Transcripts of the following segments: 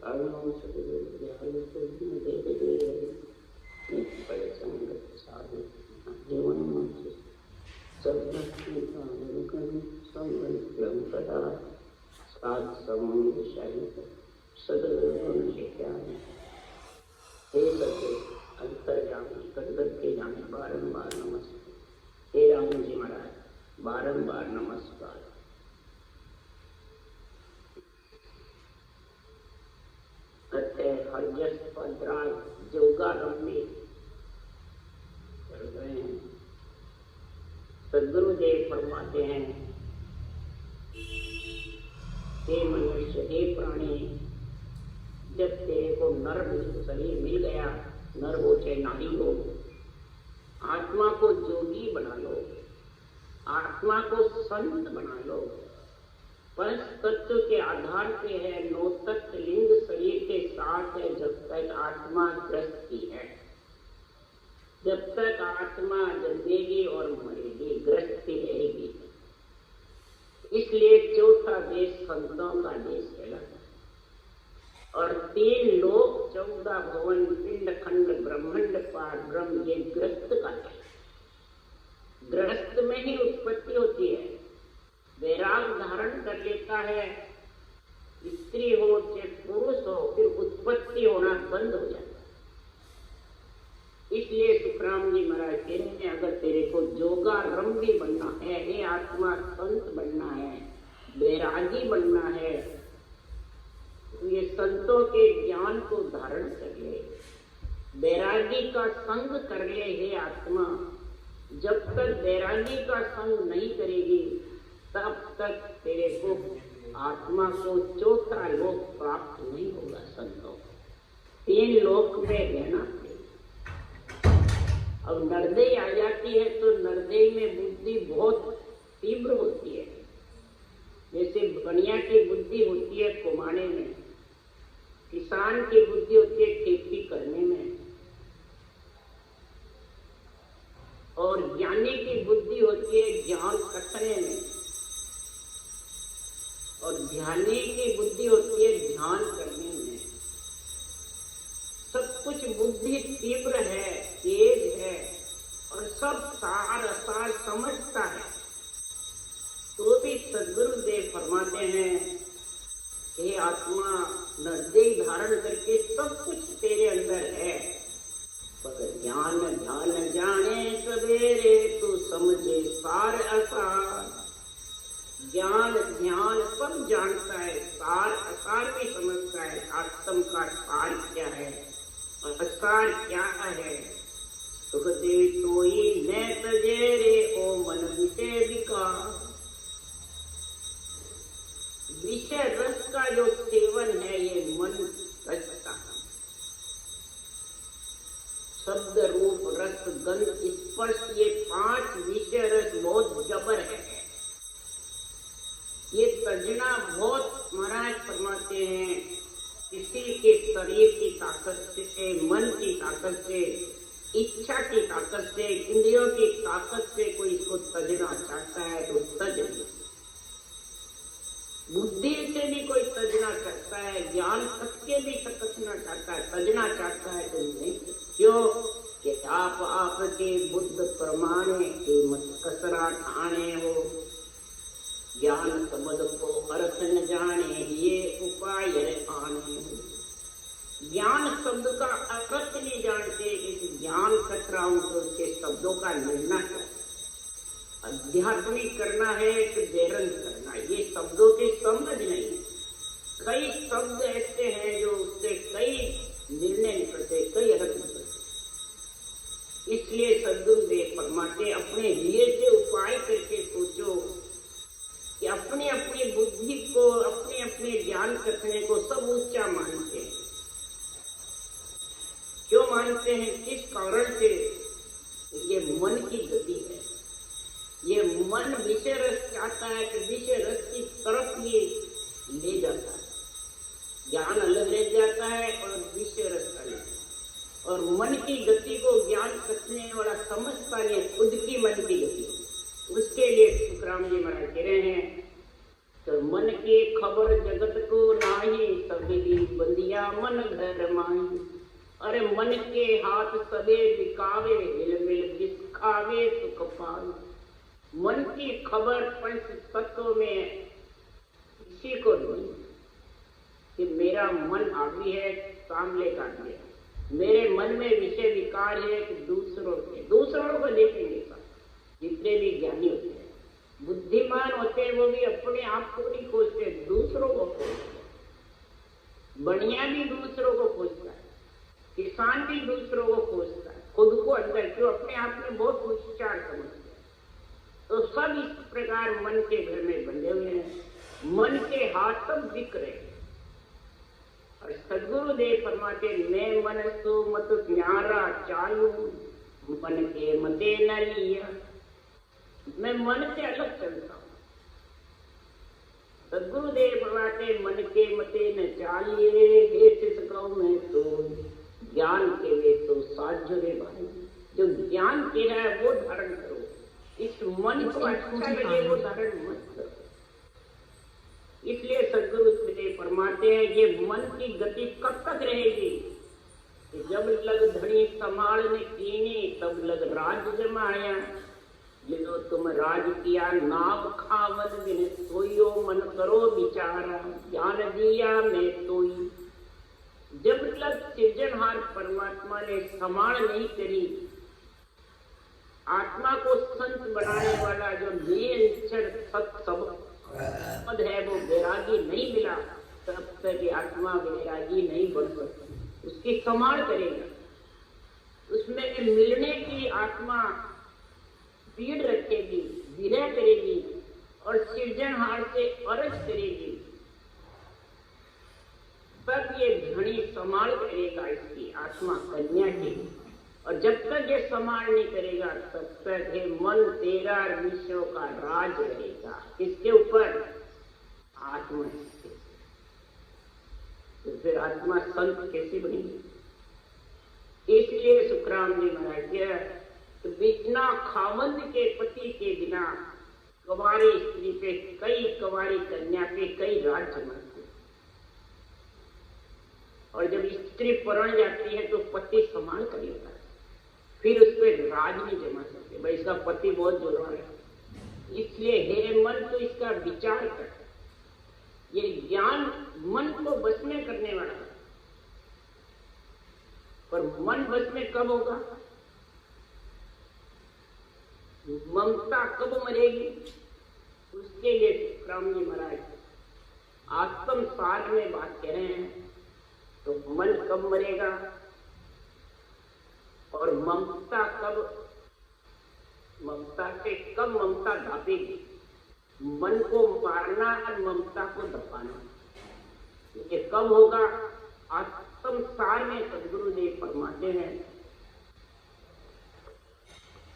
कारणों सदगुरु दयालु को दे दे बड़े संगत साधु जीवन में सर्वज्ञ का संगम कदा साध समुद्र सहित सदगुण से क्या हे सत्य अंतर्यामी कदगत के जाने बारंबार नमस्कार। हे राम जी महाराज बारंबार नमस्कार। हरजस पदराज जोगारंभ में चल रहे हैं। सदगुरुदेव फरमाते हैं, हे मनुष्य, हे प्राणी, जब तेरे को नर शरीर मिल गया, नर हो चाहे नारी हो, आत्मा को जोगी बना लो, आत्मा को संत बना लो। पंच तत्व के आधार पे है, नौ तत्व लिंग शरीर के साथ है। जब तक आत्मा ग्रस्ती है, जब तक आत्मा जन्मेगी और मरेगी, ग्रस्ती रहेगी। इसलिए चौथा देश संतों का देश कहलाता है। और 3 लोक 14 भवन पिंड खंड ब्रह्मांड पार ब्रह्म, ये ग्रस्त का है। ग्रस्त में ही उत्पत्ति होती है। वैराग धारण कर लेता है, स्त्री हो चाहे पुरुष हो, फिर उत्पत्ति होना बंद हो जाता है। इसलिए सुखराम जी महाराज कह रहे हैं, अगर तेरे को जोगारंभी बनना है, हे आत्मा संत बनना है, वैरागी बनना है, तो ये संतों के ज्ञान को धारण कर ले, वैरागी का संग कर ले। हे आत्मा, जब तक वैरागी का संग नहीं करेगी तब तक तेरे को आत्मा को चौथा लोक प्राप्त नहीं होगा। संतों 3 लोक में रहना है। अब नरदेई आ जाती है तो नरदेई में बुद्धि बहुत तीव्र होती है। जैसे बनिया की बुद्धि होती है कुमाने में, किसान की बुद्धि होती है खेती करने में, और ज्ञानी की बुद्धि होती है ज्ञान कथने में, और ध्यानी की बुद्धि होती है ध्यान करने में। सब कुछ बुद्धि तीव्र है, तेज है, और सब सार असार समझता है। तो भी सदगुरुदेव फरमाते हैं, हे आत्मा, नरदेई धारण करके सब कुछ तेरे अंदर है, पर ज्ञान ध्यान जाने सवेरे तू समझे सार असार। ज्ञान ध्यान सब जानता है, सार असार भी समझता है। आत्म का सार क्या है और असार क्या है। सुखदेव सोई न तजे रे ओ मन विषय विकार। विषय रस का जो सेवन है ये मन रचता है। शब्द रूप रस गंध स्पर्श, ये 5 विषय रस बहुत जबर है। ये तजना बहुत महाराज फरमाते हैं, किसी के शरीर की ताकत से, मन की ताकत से, इच्छा की ताकत से, इंद्रियों की ताकत से कोई इसको तजना चाहता है तो तज नहीं। बुद्धि से भी कोई तजना चाहता है, ज्ञान सत्य भी सकना चाहता है, तजना चाहता है तो नहीं। क्यों कि आप आपके बुद्ध प्रमाणे के मत कसरा ठाणे हो। ज्ञान शब्द को अर्थ न जाने, ये उपाय आने। ज्ञान शब्द का अर्थ नहीं जानते, इस ज्ञान कतराओं के शब्दों का निर्णय है। आध्यात्मिक करना है कि बेरंग करना, ये शब्दों के समझ नहीं। कई शब्द ऐसे हैं जो उससे कई निर्णय निकलते, कई अर्थ निकलते। इसलिए सदगुरुदेव फरमाते, अपने लिए से उपाय करके सोचो कि अपनी अपनी बुद्धि को, अपने अपने ज्ञान कथने को सब ऊंचा मानते हैं। क्यों मानते हैं, किस कारण से? ये मन की गति है। ये मन विषय रस चाहता है कि विषय रस की तरफ ये ले जाता है। ज्ञान अलग रह जाता है और विषय रस अलग। और मन की गति को ज्ञान कथने वाला समझता नहीं, खुद की मन की गति। उसके लिए सुखराम जी महाराज कह रहे हैं, तो मन की खबर जगत को नाही, सभी बंदिया मेरा मन घर माई। अरे मन के हाथ सबे बिकावे, हिल मिल बिस्खावे सुख पावे। मन की खबर पंच तत्व में किसी को नहीं कि मेरा मन आदमी है, सामने का गया। मेरे मन में विषय विकार है कि दूसरों को देखेंगे। जितने भी ज्ञानी होते हैं, बुद्धिमान होते हैं, वो भी अपने आप को नहीं खोजते, दूसरों को खोजते। बढ़िया भी दूसरों को खोजता है, किसान भी दूसरों को खोजता है, खुद को अंदर क्यों अपने आप में बहुत होशियार समझते हैं। तो सब इस प्रकार मन के घर में बंधे हुए हैं, मन के हाथ सब दिख रहे हैं। और सदगुरुदेव फरमाते, मैं मन सो मत न्यारा चालू, मन के मते न लिया। मैं मन से अलग चलता हूं। सदगुरुदेव फरमाते, मन के मते न चालिए, हे सकौ मैं तो ज्ञान के वे तो साझ रे भाई। जो ज्ञान के है वो धारण करो, इस मन को अच्छा लगे वो धारण मत करो। इसलिए सदगुरुदेव फरमाते हैं, ये मन की गति कब तक रहेगी? जब लग धनी संभालने कीनी, तब लग राज जमाया। जो तुम राज किया नाव खावन बिन सोइयो, मन करो विचारा ज्ञान दिया मैं सोई। जब तक सृजनहार परमात्मा ने संभाल नहीं करी, आत्मा को संत बनाने वाला जो निरंतर सत्संग है वो वैरागी नहीं मिला, तब तक आत्मा वैरागी नहीं बन सकती। उसकी संभाल करेगा, उसमें मिलने की आत्मा पीड़ रखेगी, विरह करेगी और सृजनहार से अर्ज करेगी, तब ये धनी संभाल करेगा इसकी आत्मा कन्या की। और जब तक ये संभाल नहीं करेगा, तब तक ये मन तेरा विश्व का राज रहेगा। इसके ऊपर आत्मा, तो फिर आत्मा संत कैसे बनेगी? इसलिए सुखराम जी महाराज, तो बिना खावंद के पति के बिना कुंवारी स्त्री पे कई, कुंवारी कन्या पे कई राज जमाते। और जब स्त्री परण जाती है तो पति संभाल कर लेता है, फिर उस पर राज नहीं जमा सकते, भाई इसका पति बहुत जुलवा है। इसलिए हे मन, तो इसका विचार कर। ये ज्ञान मन को बस में करने वाला है, पर मन बस में कब होगा? ममता कब मरेगी? उसके लिए राम जी महाराज आत्म सार में बात कह रहे हैं। तो मन कब मरेगा और ममता से कब ममता ढापेगी? मन को मारना और ममता को दबाना, ये कब होगा? आत्म सार में सदगुरुदेव फरमाते हैं,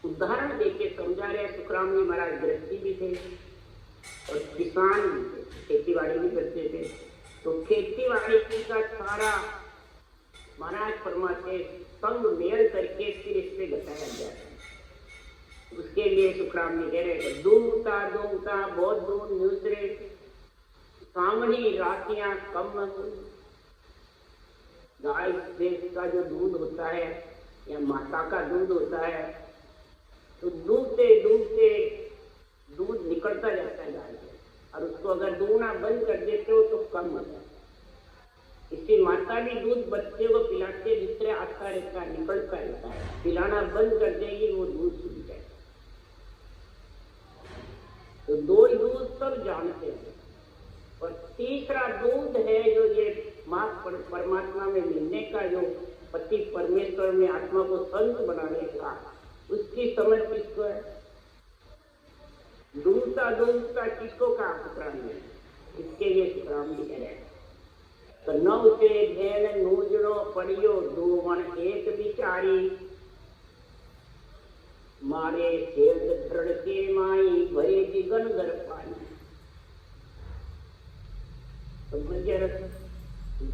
उदाहरण देके समझा रहे। सुखराम जी महाराज गृहस्थी भी थे और किसान भी थे, खेती बाड़ी भी करते थे। तो खेती बाड़ी का सारा महाराज फरमाते संग मेल करके फिर इस पे घटाया जाता है। उसके लिए सुखराम जी कह रहे, दूता बहुत दूर न्यूसरे, सामनी रातियां कम। गाय भैंस का जो दूध होता है या माता का दूध होता है, तो दूधते दूध निकलता जाता है गाय से, और उसको अगर दूहना बंद कर देते हो तो कम होता है। इसकी माता भी दूध बच्चे को पिलाते, जिससे आता रहता है, निकलता रहता है। पिलाना बंद कर देगी वो दूध सूख जाएगा। तो दो ही दूध सब जानते हैं, और तीसरा दूध है जो ये माँ परमात्मा में मिलने का, जो पति परमेश्वर में आत्मा को संत बनाने का, उसकी समझ किसको है? दूसरा किसको का सुखराम है? इसके लिए सुखराम जी कह रहे हैं, तो नव से घेन नूजड़ो पड़ियो, दो मन एक विचारी, मारे सेव धड़ के माई, भरे दिगन घर पानी।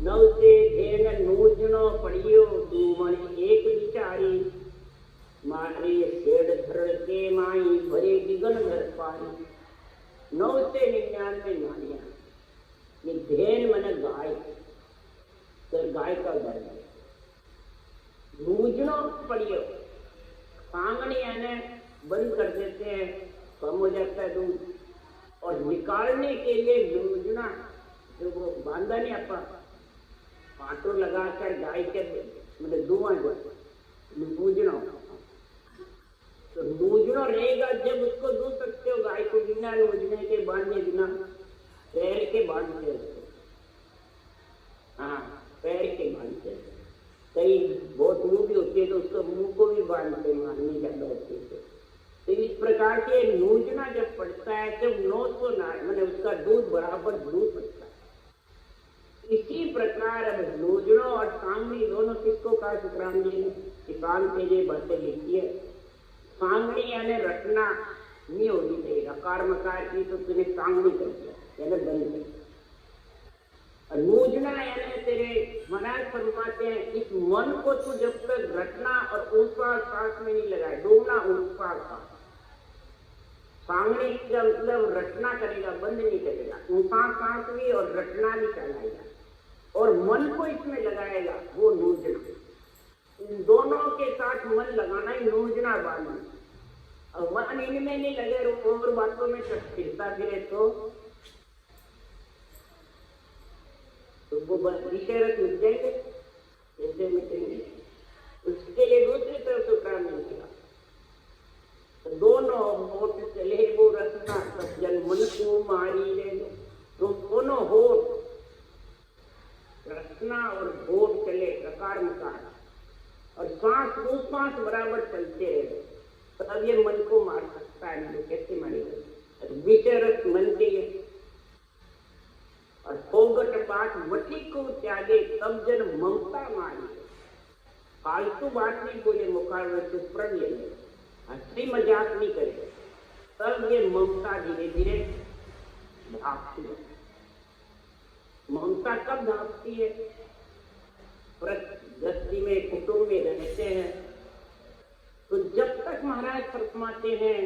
नव से घेन नूजड़ो पड़ियो, दो मन एक विचारी, मारे सेड़ धड़ के माई, भरे दिगन घर पानी। 9 से 99 नारियां, ये धेन मन गाय, तो गाय का दर्द नूजना पड़ियो सांगने यानी बंद कर देते हैं, कम हो जाता है दूध, और निकालने के लिए नूजना जो वो बांधा नहीं अपा पाटो लगाकर गाय के मतलब धुआं जो नूजना, तो नूजना रहेगा जब उसको दूध सकते हो गाय को बिना नूजने के बांधे बिना पैर के बांधते उसको, हाँ पैर के बांधते, कई बहुत मुंह भी होती है तो उसको मुंह को भी बांधते मारने ज्यादा होती है। तो इस प्रकार के नूजना जब पड़ता है जब 900 मैंने उसका दूध बराबर दूध पड़ता है। इसी प्रकार अब नूजनो और सांगनी दोनों किसको कहा सुखराम जी ने, किसान के लिए बातें लिखी है। सांगनी यानी रटना नहीं होनी चाहिए, अकार मकार की तो तुमने सांगनी कर दिया यानी बंद कर दिया। नूजना यानी तेरे महाराज फरमाते हैं इस मन को तू जब तक रटना और ऊंचा सांस में नहीं लगाए, डूबना ऊंचा सांस, सांगने का मतलब रटना करेगा बंद नहीं करेगा, ऊंचा सांस भी और रटना भी चलाएगा और मन को इसमें लगाएगा, वो नूजना। इन दोनों के साथ मन लगाना ही नूजना बांधना। और मन इनमें नहीं लगे और बातों में फिरता फिरे तो वो विषय मिल जाएंगे, कैसे मिटेंगे, उसके लिए दूसरी तरफ से काम मिलेगा। तो दोनों होठ चले वो रसना सब जन मन को मारी ले, तो दोनों होठ रसना और होठ चले प्रकार मकार और सांस दो सांस बराबर चलते रहे, तब ये मन को मार सकता है, तो कैसे मारेगा, विषय रस मन के और फोगट बात वठी को त्यागे तब जन ममता मारी। फालतू बात नहीं बोले, मुखार से प्रण ले, हंसी मजाक नहीं करे, तब ये ममता धीरे धीरे भागती है। ममता कब भागती है, गृहस्थी में कुटुंब में रहते हैं तो जब तक महाराज फरमाते हैं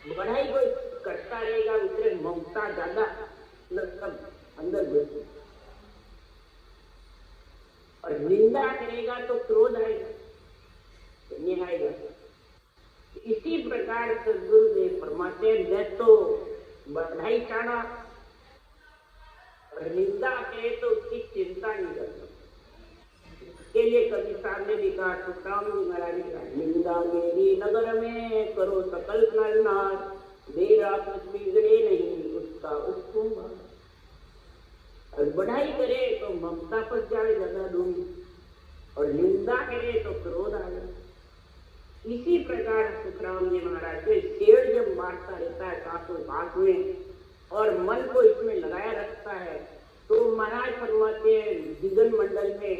बढ़ाई कोई करता रहेगा उतरे ममता ज्यादा सब अंदर घुसती, और निंदा करेगा तो क्रोध आएगा, तो नहीं आएगा। इसी प्रकार से गुरुदेव फरमाते हैं न तो बढ़ाई चाड़ा और निंदा करे तो उसकी चिंता नहीं करता। इसके लिए कवि साहब ने भी कहा, सुखराम जी महाराज ने कहा, निंदा मेरी नगर में करो सकल नरनार, मेरा कुछ बिगड़े नहीं उसका उसको मार। और बढ़ाई करे तो ममता पर जाए ज्यादा दूंगी और निंदा करे तो क्रोध आ जाए। इसी प्रकार सुखराम जी महाराज के शेर जब मारता रहता है सासों पास में और मन को इसमें लगाया रखता है तो महाराज फरमाते हैं दिगन मंडल में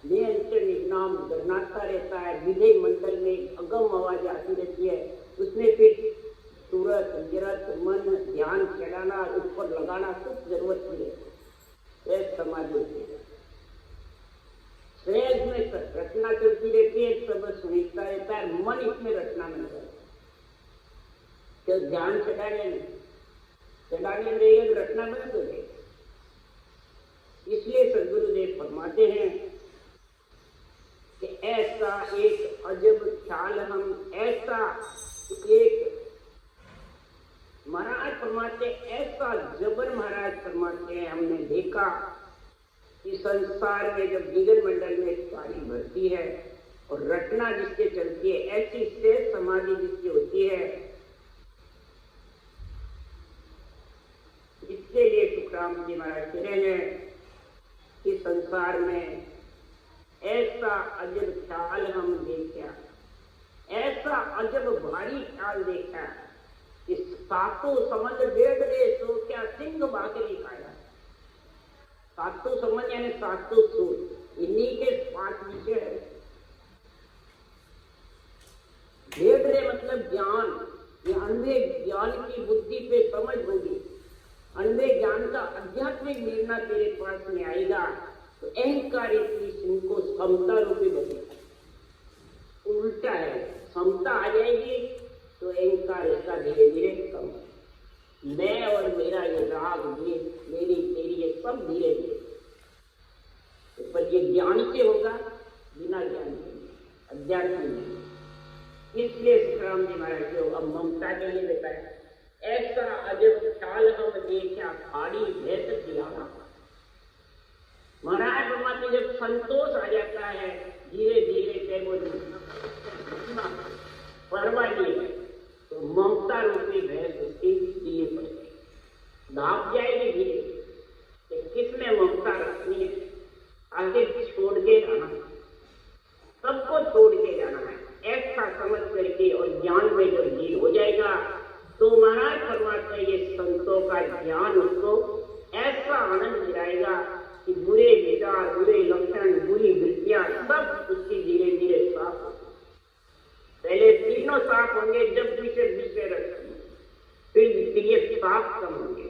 नाम गरनाता रहता है, विधेय मंडल में अगम आवाज आती रहती है, उसमें फिर सूरत गिरत मन ध्यान चढ़ाना उस पर लगाना कुछ जरूरत नहीं है। समाधि होती है, श्रेय में रचना चलती रहती है, सब सुनिश्चित रहता है, मन इसमें रचना में लगा तो ध्यान चढ़ाने में रहेगा तो रचना बंद हो जाएगी। इसलिए सदगुरुदेव फरमाते हैं कि ऐसा एक अजब ख्याल हम ऐसा एक महाराज फरमाते ऐसा जबर महाराज फरमाते हैं हमने देखा कि संसार में जब दिगन मंडल में सारी भरती है और रटना जिसके चलती है, ऐसी शेष समाधि जिसकी होती है, इसके लिए सुखराम जी महाराज कह रहे हैं कि संसार में ऐसा अजब ख्याल हम देखा, ऐसा अजब भारी ख्याल देखा कि सातों समझ डेढ़ रे सो क्या सिंह बाकरी खाया। सातों समझ यानी सातों सूर, इन्हीं के 5 विषय है। डेढ़ रे मतलब ज्ञान, ये अंधे ज्ञान की बुद्धि पे समझ होगी, अंधे ज्ञान का आध्यात्मिक निर्णय तेरे पास में आएगा तो अहंकार की सिंह को समता रूपी बनेगा। उल्टा है, समता आ जाएगी तो अहंकार इसका धीरे धीरे कम, मैं और मेरा ये राग मेरी तेरी ये सब धीरे धीरे, पर ज्ञान से होगा, बिना ज्ञान के अध्यात्म नहीं। इसलिए राम जी महाराज को अब ममता के लिए बताया, ऐसा अजब ख्याल हम देखा फाड़ी भैंस खिलाना। महाराज परमात्मा जब संतोष आ जाता है धीरे धीरे से वो परवाह नहीं है, तो ममता रूपी भैंस उसकी दिए पड़ेगी, भाग जाएगी धीरे। किसमें ममता रखनी है, आगे छोड़ के जाना, सबको छोड़ के जाना है, ऐसा समझ करके। और ज्ञान में जब लीन हो जाएगा तो महाराज परमात्मा ये संतों का ज्ञान उसको ऐसा आनंद दिलाएगा कि बुरे विचार, बुरे लक्षण, बुरी वृत्तियां सब उसकी धीरे धीरे साफ हो। पहले तीनों साफ होंगे, जब विषय रखेंगे, फिर ये साफ कम होंगे।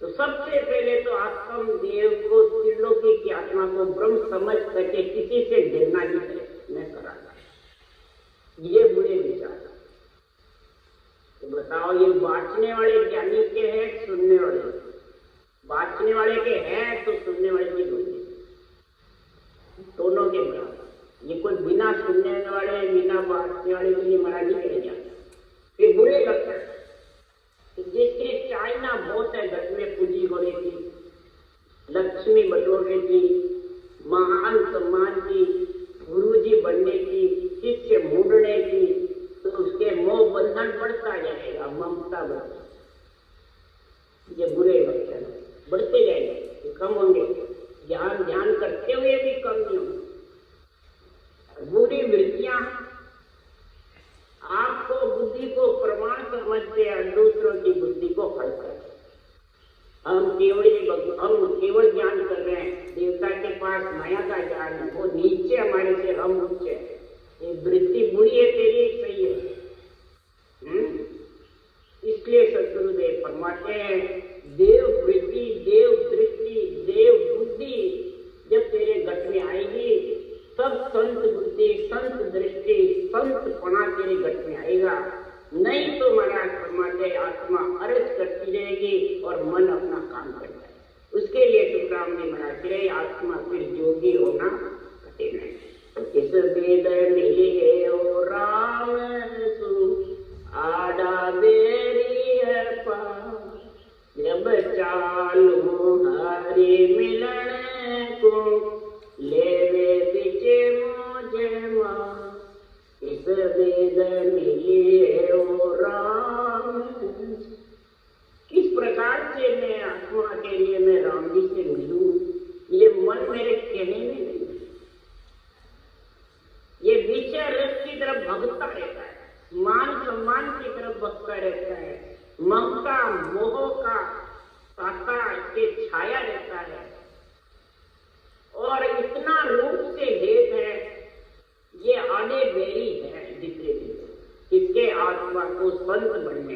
तो सबसे पहले तो आत्म देव को, त्रिलोकी की आत्मा को ब्रह्म समझ करके किसी से गिरना ही है, मैं करा ये बुरे विचार। तो बताओ, ये बांटने वाले ज्ञानी के हैं, सुनने वाले? बांटने वाले के हैं तो सुनने वाले की दोनों के बराबर। ये कोई बिना सुनने वाले, बिना बांटने वाले के लिए महाराज जी कह जाता। फिर बुरे लक्षण, जिसके चाइना बहुत है, घर में पूजी होने की, लक्ष्मी बटोरने की, महान सम्मान की, गुरुजी बनने की, शिष्य मूढ़ने की, तो उसके मोह बंधन बढ़ता जाएगा, ममता बढ़ता। ये बुरे लक्षण बढ़ते जाएंगे, ये कम होंगे, ध्यान करते हुए भी कम नहीं होंगे। बुरी वृत्तियां आपको, बुद्धि को प्रमाण समझते हैं, दूसरों की बुद्धि को फल कर। हम केवल ज्ञान कर रहे हैं, देवता के पास माया का ज्ञान है, वो नीचे हमारे से, हम उच्च है। ये वृत्ति बुरी है तेरी, सही है। इसलिए सद्गुरुदेव फरमाते हैं, देव वृत्ति, देव दृष्टि, देव बुद्धि जब तेरे घट में आएगी, सब संत बुद्धि, संत दृष्टि, संत पना तेरे घट में आएगा। नहीं तो महाराज फरमाते आत्मा अर्ज करती रहेगी और मन अपना काम करता है। उसके लिए सुखराम जी महाराज कहे, आत्मा फिर जोगी होना कठिन है। इस वेद मिले ओ राम सु आडा बेरी है पा, जब चालू हरि मिलन को लेवे बिचे मुझे मां। इस वेद मिले ओ राम, किस प्रकार से मैं आत्मा के लिए मैं राम जी से मिलूं, ये मन मेरे कहने में नहीं, ये विषय रस की तरफ भगता रहता है, मान सम्मान की तरफ भगता रहता है, ममता मोह का ताता के छाया रहता है। और इतना रूप से भेद है, ये आने बेरी है जितने भी इसके आत्मा को संत बनने,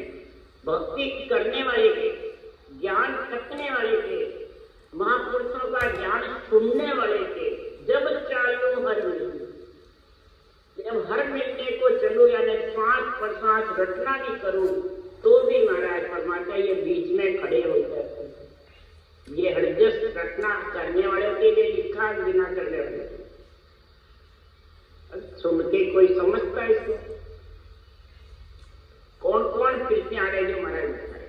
भक्ति करने वाले के, ज्ञान रखने वाले के, महापुरुषों का ज्ञान सुनने वाले के, जब चालू हर मिलने, जब हर मिलने को चलूं, यानी श्वास प्रश्वास रटना भी करूं, तो भी महाराज फरमाता ये बीच में खड़े हो जाते। ये हरजस रटना करने वाले के लिए लिखा, बिना करने वाले सुन के कोई समझता है इसको? कौन कौन कृत्य आ रहे जो महाराज बताए?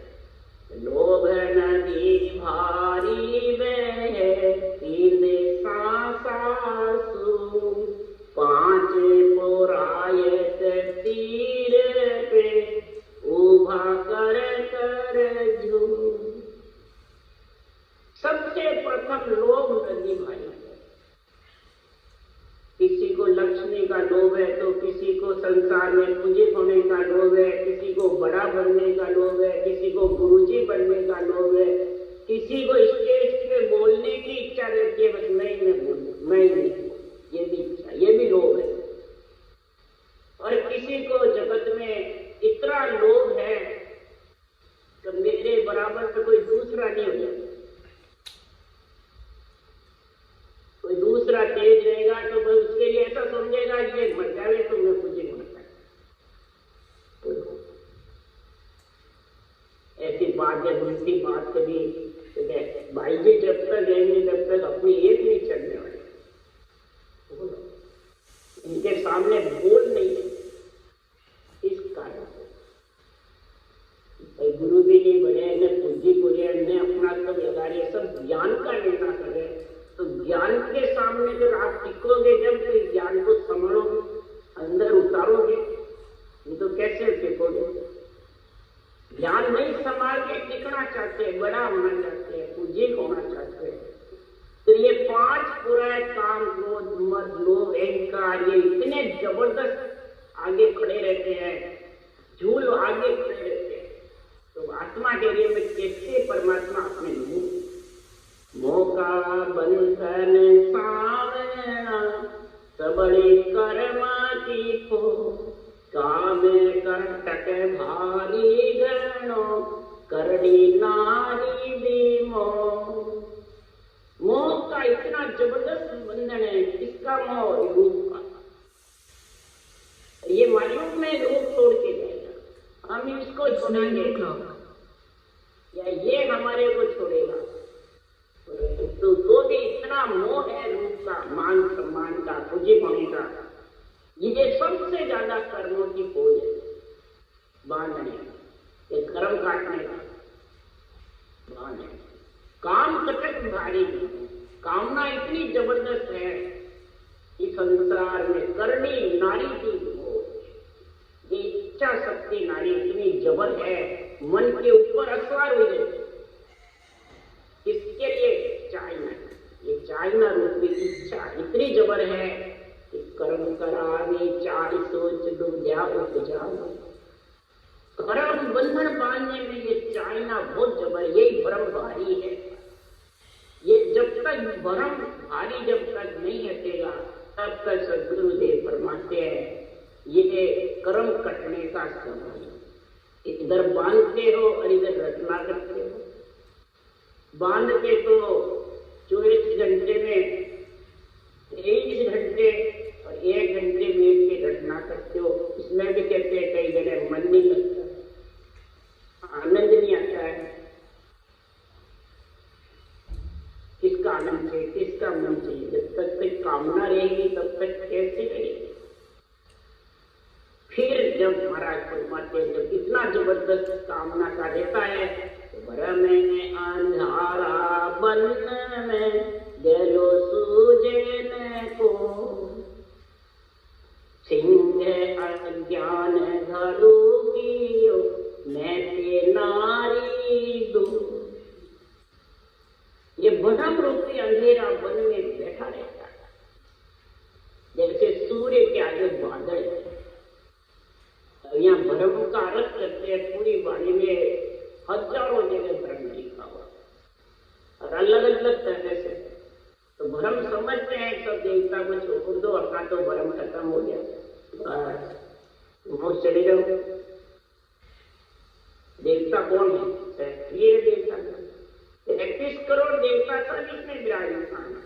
लोभ नदी भारी बहे, तीन सासु, पांच पुरायत तीर पे, उभा कर झू। सबसे प्रथम लोभ नदी भाई, किसी को लक्ष्मी का लोभ है, तो किसी को संसार में पूजित होने का लोभ है, किसी को बड़ा बनने का लोभ है, किसी को गुरुजी बनने का लोभ है, किसी को स्टेज पे बोलने की इच्छा रहती है, बस मैं बोलूं, मैं नहीं, ये भी इच्छा, ये भी लोभ है। और किसी को जगत में इतना लोभ है कि मेरे बराबर तो कोई दूसरा नहीं हो जाता, कोई दूसरा तेज रहेगा तो वह उसके लिए ऐसा समझेगा कि ये मर जाए तो मैं कुछ नहीं बनता। ऐसी बात है, दूसरी बात कभी भाई जी जब तक रहेंगे, जब तक अपनी एक नहीं चलने वाले, के सामने जब आप टिकोगे, जब इस ज्ञान को संभालोगे, अंदर उतारोगे, नहीं तो कैसे टिकोगे? ज्ञान नहीं संभाल के टिकना चाहते हैं, बड़ा होना चाहते हैं, पूज्य होना चाहते हैं, तो ये 5 बुराई, काम, क्रोध, मद, लोभ, अहंकार, ये इतने जबरदस्त आगे खड़े रहते हैं, झूल आगे खड़े रहते हैं। तो आत्मा के लिए में कैसे परमात्मा अपने मुंह मौका बंधन सावना सबड़ी कर्मा तीखो काम कंटक भारी गणो करड़ी नारी बीमो। मोह का इतना जबरदस्त बंधन है, किसका मोह? रूप का। ये मालूम में रूप छोड़ के जाएगा, हम इसको छोड़ेंगे या ये हमारे को छोड़ेगा? तो भी इतना मोह है रूप का, मान सम्मान का, पूज्य होने का। ये सबसे ज्यादा कर्मों की खोज है, बांधने का, ये कर्म काटने का बांध है। काम कटक भारी, कामना इतनी जबरदस्त है इस संसार में। करनी नारी की ये इच्छा शक्ति नारी इतनी जबर है, मन के ऊपर असवार हो जाती। इसके लिए चाइना, ये चाइना रूपी इच्छा इतनी जबर है कि कर्म करावे चार सोच दुर्या उपजाओ। कर्म बंधन बांधने में ये चाइना बहुत जबर, यही भ्रम भारी है। ये जब तक भ्रम भारी जब तक नहीं हटेगा, तब तक सदगुरुदेव फरमाते हैं ये कर्म कटने का समय। इधर बांधते हो और इधर रचना करते हो। बांध के तो 24 घंटे में 23 घंटे और 1 घंटे में के रचना करते हो। इसमें भी कहते हैं कई जगह मन नहीं लगता, आनंद नहीं आता है। किसका आनंद चाहिए, किसका मन चाहिए? जब तक कामना रहेगी तब तक कैसे रहेगी? फिर जब महाराज फरमाते हैं जब इतना जबरदस्त कामना का रहता है, भ्रम में अंधारा बन में गलो सूझने को, सिंह अज्ञान धरू कियो मैं ते नारी दू। ये भ्रम रूपी अंधेरा बन में बैठा रहता है, जैसे सूर्य के आगे बादल है। यहाँ भ्रम का अर्थ करते हैं, पूरी वाणी में हजारों जगह भ्रम लिखा हुआ और अलग अलग तरह से। तो भ्रम समझते हैं सब देवता को छोड़ दो, अपना तो भ्रम खत्म हो गया, मोक्ष चले जाओ। देवता कौन है? ये देवता 31 करोड़ देवता सब इसमें विराजमान है।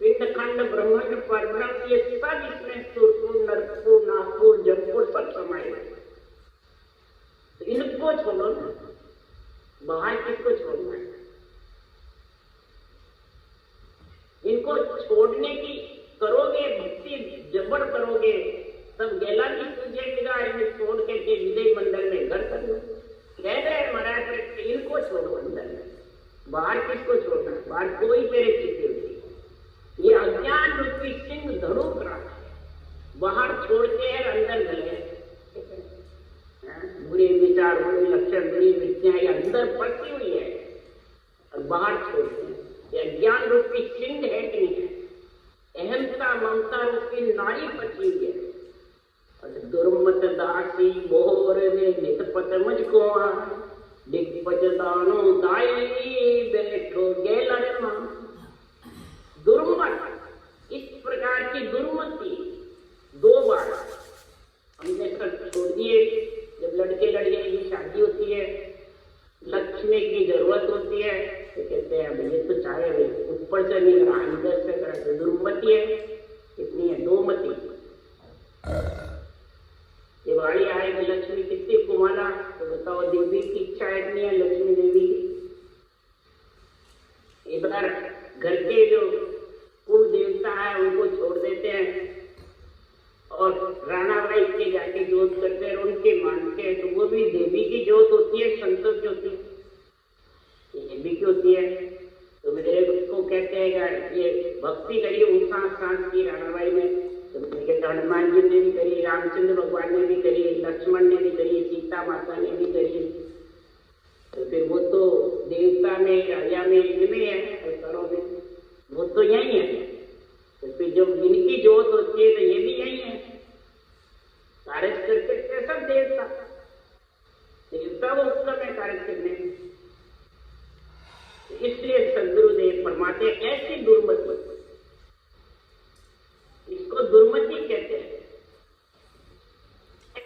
पिंड खंड ब्रह्मांड परब्रह्म ये सब इसमें सुरपुर नरपुर नागपुर जमपुर सब समाये। तो इनको छोड़ो ना, बाहर किसको छोड़ना है? इनको छोड़ने की करोगे, भक्ति जबर करोगे, तब गेला भी तुझे विदा इन्हें छोड़ के विजय मंडल में घर कर लो। कह रहे महाराज इनको छोड़ो अंदर में, बाहर किसको छोड़ना? बाहर कोई तेरे चित्ते होती। ये अज्ञान रूपी सिंह धड़ूक रहा है, बाहर छोड़ते हैं अंदर गले। बुरे विचार, बुरे लक्षण, बुरी वृत्तियां ये अंदर पड़ती हुई है और बाहर छोड़ते हैं। ये अज्ञान रूपी सिंह है कि नहीं है? अहंता ममता रूपी नारी पची हुई है। और दुर्मत दासी बोहर में नितपत मुझको दिग्पज दानो दाई बैठो गेलर मां। दुर्मत, इस प्रकार की दुर्मति 2 बार हमने सब छोड़ दिए। जब लड़के लड़के की शादी होती है, लक्ष्मी की जरूरत होती है, तो कहते हैं ये तो चाहे ऊपर से नहीं करा, अंदर से करा। तो दुर्मति है, कितनी है? 2 मती। दिवाली आएगी, लक्ष्मी कितनी कुमारा, तो बताओ देवी की इच्छा इतनी है, लक्ष्मी देवी की। इधर घर के जो कुल देवता है उनको छोड़ देते हैं और राणा भाई के जाके जोत करते हैं, उनके मानते हैं। तो वो भी देवी की जोत होती है, संतों की होती है, देवी की होती है। तो मेरे को कहते हैं ये भक्ति करी ऊंचा सांस की राणाबाई ने, तो कहते हनुमान जी ने भी करी, रामचंद्र भगवान ने भी करी, लक्ष्मण ने भी करी, सीता माता ने भी करी। तो फिर वो तो देवता में, राजा में, इनमें है, अवसरों में, वो तो यही है। तो फिर जब इनकी जोत होती है तो ये भी यही है, कार्य करते सब देवता, देवता वो उत्तम है कार्य करने में। इसलिए सदगुरुदेव फरमाते ऐसी दुर्मति, इसको दुर्मति कहते हैं,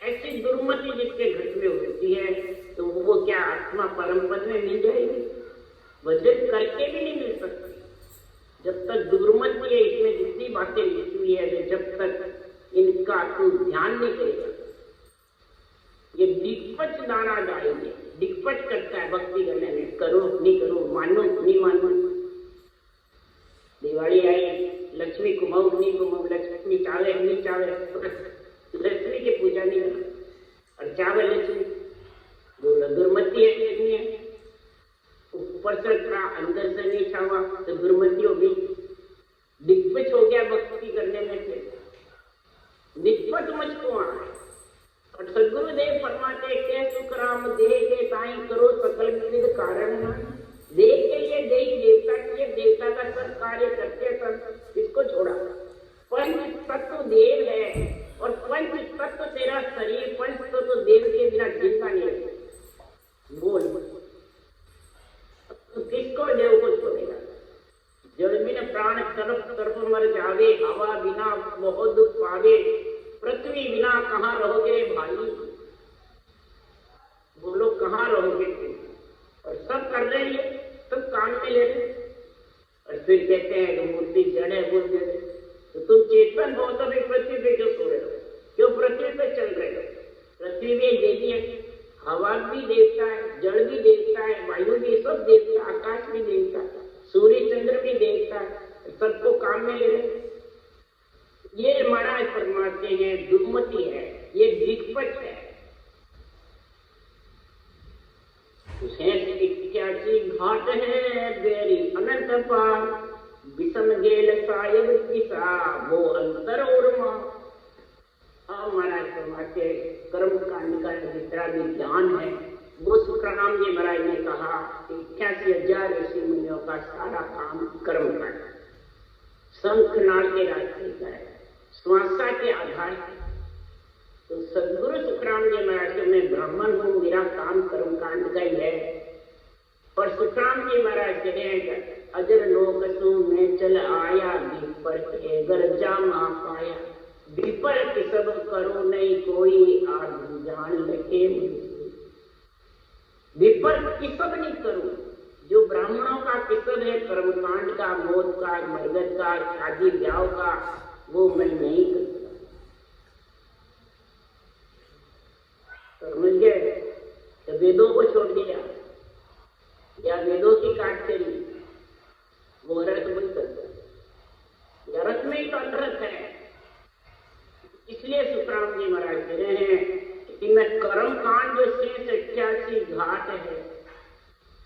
ऐसी दुर्मति जिसके घर में होती है तो वो क्या आत्मा परम पद में मिल जाएगी? वजन करके भी नहीं मिल सकती जब तक दुर्मति है। इसमें जितनी बातें लिखी हुई है, जब तक इनका तू ध्यान नहीं करेगा, ये दिक्पच दाना डालेंगे, दिक्पच करता है भक्ति करने में, करो नहीं करो, मानो नहीं मानो। दिवाली आई, लक्ष्मी कुमाऊ नहीं कुमाऊ, लक्ष्मी चावे नहीं चावे, लक्ष्मी की पूजा नहीं करना और चावे लक्ष्मी, दुर्मति है कितनी है। ऊपर से थोड़ा अंदर से नहीं छावा तो दुर्मति होगी, दिग्पच हो गया भक्ति करने में से, दिग्पच मुझको आना। और सदगुरुदेव फरमाते के सुखराम देह के ताई करो सकल विविध कारण, देह के लिए देही देवता के लिए देवता का सब कार्य करते सब, इसको छोड़ा। पंच तत्व देव है और पंच तत्व तेरा शरीर, पंच तत्व देव के बिना जिंदा नहीं है। बोल तो किसको देव को छोड़ेगा? जड़ बिन प्राण तरफ तरफ मर जावे, हवा बिना बहुत दुख पावे, पृथ्वी बिना कहाँ रहोगे भाई? बोलो कहाँ रहोगे तुम? और सब कर रहे हैं, सब काम में ले रहे, और फिर कहते हैं कि मूर्ति जड़ है, बोल दे। तो तुम चेतन हो तो भी पृथ्वी पे क्यों सो रहे हो? क्यों पृथ्वी पे चल रहे हो? पृथ्वी में देवी है, हवा भी देवता है, जड़ भी देवता है, वायु भी, सब देवता, आकाश भी देवता, सूर्य चंद्र भी देवता है, सबको काम में ले रहे। ये महाराज फरमाते हैं दुर्मति है, ये दिक्पच है। इक्यासी घाट है बेरी अनंत पार, विषम गेल सायब दिशा वो अंतर और मां। महाराज फरमाते कर्म कांड का जितना भी ज्ञान है वो सुखराम जी महाराज ने कहा 81,000 ऋषि मुनियों का सारा काम कर्म कांड, शंखनाद के रास्ते का है, श्वासा के आधार पर। तो सदगुरु सुखराम जी महाराज से मैं ब्राह्मण हूँ, मेरा काम कर्म कांड का ही है। और सुखराम जी महाराज कहते हैं अजर लोक सु में चल आया, विपर के गरजा मा पाया, विपर के सब करो नहीं कोई, आज जान लगे विपर की सब नहीं करूं। जो ब्राह्मणों का किसब है कर्मकांड का, मौत का, मरगत का, शादी ब्याह का, वो मैं नहीं करता। समझ गए? तो वेदों को छोड़ दिया या वेदों की काट करी, वो रथ नहीं करता, या रथ में ही तो अनरथ है। इसलिए सुखराम जी महाराज कह रहे हैं कि मैं कर्म कांड जो शेष 88 घाट है,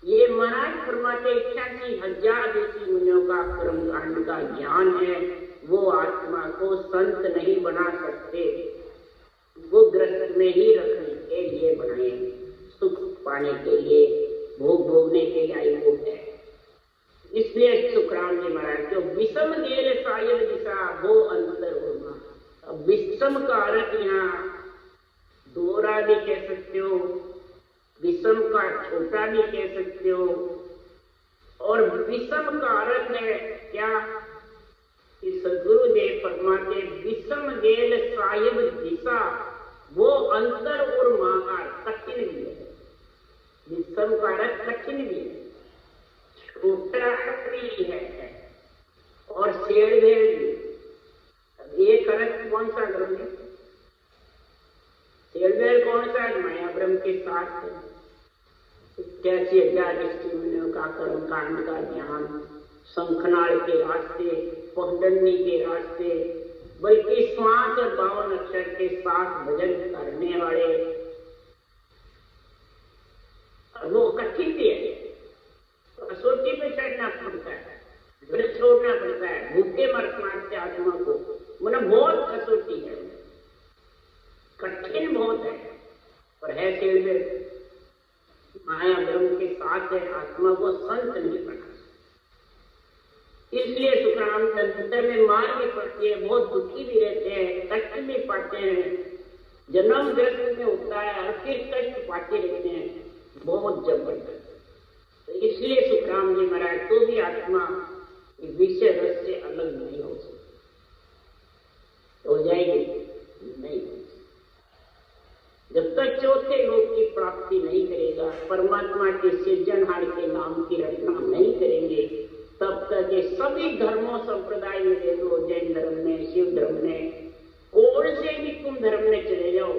ये महाराज फरमाते 81,000 ऋषि मुनियों का कर्म कांड का ज्ञान है। वो आत्मा को संत नहीं बना सकते, वो ग्रस्त में ही रखने के लिए बनाए, सुख पाने के लिए, भोग भोगने के लिए वो है। इसलिए सुखराम जी महाराज को विषम गेल सायब दिशा वो अंतर होगा। अब विषम का अर्थ यहाँ दोहरा भी कह सकते हो, विषम का छोटा भी कह सकते हो, और विषम का अर्थ है क्या कि सदगुरुदेव फरमाते विषम गेल साहिब दिशा वो अंतर और महार कठिन भी है। विषम का अर्थ कठिन भी है, छोटा भी है और शेर भी। एक अर्थ कौन सा करोगे? शेरवेल कौन सा? माया ब्रह्म के साथ है। 81,000 ऋषि मुनियों का कर्म कांड का ज्ञान, शंखनाद के रास्ते, पगडंडी के रास्ते, बल्कि श्वास और 52 अक्षर के साथ भजन करने वाले, वो कठिन भी है, कसौटी पे चढ़ना पड़ता है, फिर छोड़ना पड़ता है, भूखे मारते आत्मा को, मतलब बहुत कसौटी है, कठिन बहुत है, पर है फिर माया ब्रह्म के साथ है, आत्मा को संत नहीं बना। इसलिए सुखराम चंद्र में मार भी पड़ती है, बहुत दुखी भी रहते हैं, कष्ट भी पाते हैं, जन्म ग्रस्त में होता है और फिर कष्ट पाते रहते हैं, बहुत जबरदस्त। तो इसलिए सुखराम जी महाराज तो भी आत्मा विषय रस से अलग नहीं हो सकती, हो जाएगी नहीं। जब तक चौथे लोक की प्राप्ति नहीं करेगा, परमात्मा के सृजनहार के नाम की रचना नहीं करेंगे, तब तक ये सभी धर्मों संप्रदाय में ले लो, जैन धर्म में, शिव धर्म में, कौन से भी तुम धर्म में चले जाओ,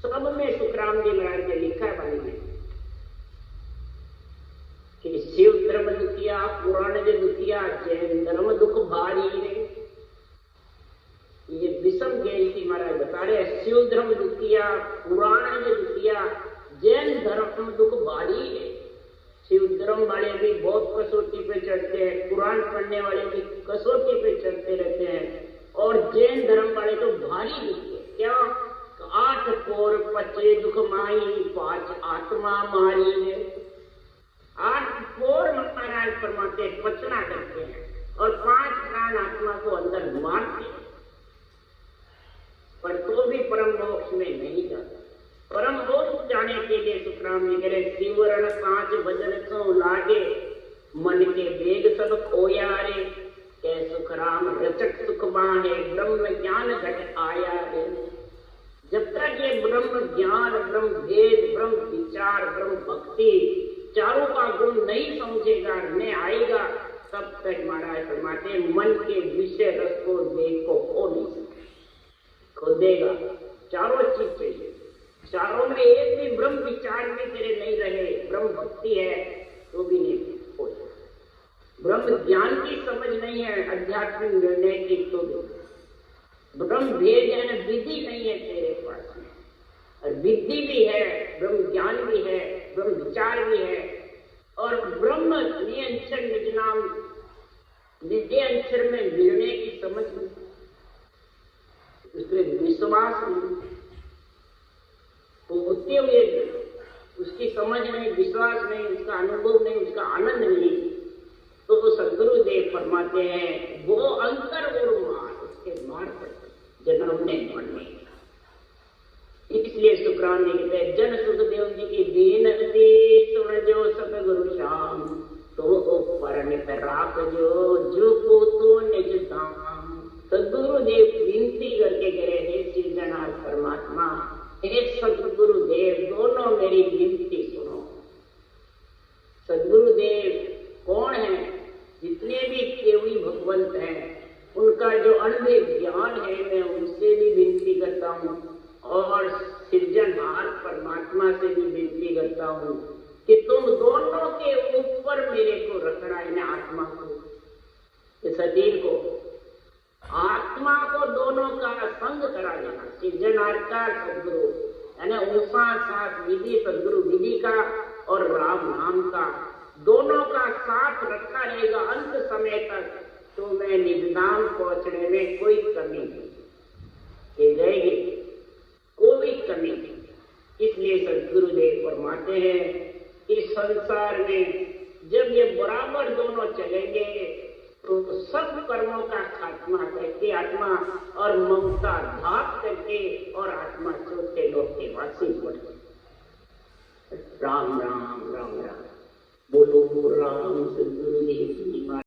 सब में सुखराम जी महाराज ने लिखा है वाणी में कि शिव धर्म दुखिया, पुराण जो दुखिया, जैन धर्म दुख भारी है। ये विषम जयंती महाराज बता रहे हैं, शिव धर्म दुखिया, पुराण जो दुखिया, जैन धर्म दुख भारी है। शिव धर्म वाले भी बहुत कसौटी पे चढ़ते हैं, पुराण पढ़ने वाले भी कसौटी पे चढ़ते रहते हैं, और जैन धर्म वाले तो भारी दुखी है। क्या? 8 पोर पचे दुख माई, 5 आत्मा मारी है। 8 पोर महाराज फरमाते पचना करते हैं, और 5 प्राण आत्मा को अंदर मारते हैं, पर तो भी परम मोक्ष में नहीं जाता। परम मोक्ष जाने के लिए सुखराम जी कह रहे, शिवरण 5 भजन सो लागे, मन के वेग सब खोया रे, कै सुखराम रचक सुख बाहे, ब्रह्म ज्ञान घट आया रे। जब तक ये ब्रह्म ज्ञान, ब्रह्म भेद, ब्रह्म विचार, ब्रह्म भक्ति चारों का गुण नहीं समझेगा, नहीं आएगा, तब तक महाराज फरमाते मन के विषय रस को वेग को खो नहीं सकते, खो देगा। चारों चीज चाहिए, चारों में एक भी ब्रह्म विचार में तेरे नहीं रहे, ब्रह्म भक्ति है तो भी नहीं हो सकता, ब्रह्म ज्ञान की समझ नहीं है, आध्यात्मिक निर्णय की तो भी, ब्रह्म भेद है ना, विधि नहीं है तेरे पास में, और विधि भी है, ब्रह्म ज्ञान भी है, ब्रह्म विचार भी है, और ब्रह्म नियंत्रण निज नाम निजे अक्षर में मिलने की समझ नहीं, उसमें विश्वास नहीं, तो होते हुए उसकी समझ नहीं, विश्वास नहीं, उसका अनुभव नहीं, उसका आनंद नहीं, तो सदगुरुदेव फरमाते हैं वो अंतर और मार, उसके मार पर जन्म ने मरने। इसलिए सुखराम जी कहते हैं, जन सुखदेव जी की दीनती सुन जो सतगुरु श्याम, तो परन पर राख जो पूतो निज धाम। सदगुरुदेव विनती करके कह रहे, हे सृजनहार परमात्मा, हे सदगुरुदेव, दोनों मेरी विनती सुनो। सदगुरुदेव कौन है? जितने भी केवली भगवंत हैं, उनका जो अनंत ज्ञान है, मैं उनसे भी विनती करता हूँ, और सृजनहार परमात्मा से भी विनती करता हूँ कि तुम दोनों के ऊपर मेरे को रखना है, आत्मा को, शरीर को, आत्मा को दोनों का संग करा देना। सृजनहार का सदगुरु यानी उषा साथ विधि, सदगुरु विधि का और राम नाम का, दोनों का साथ रखा रहेगा अंत समय तक, तो मैं निजधाम पहुंचने में कोई कमी नहीं रहेगी, कोई कमी नहीं। इसलिए सदगुरुदेव फरमाते हैं इस संसार में जब ये बराबर दोनों चलेंगे, तो सब कर्मों का खात्मा करके आत्मा और ममता धाप करके, और आत्मा चौथे लोक के वासी बढ़े। राम राम राम राम, बोलो राम सदगुरुदेव की।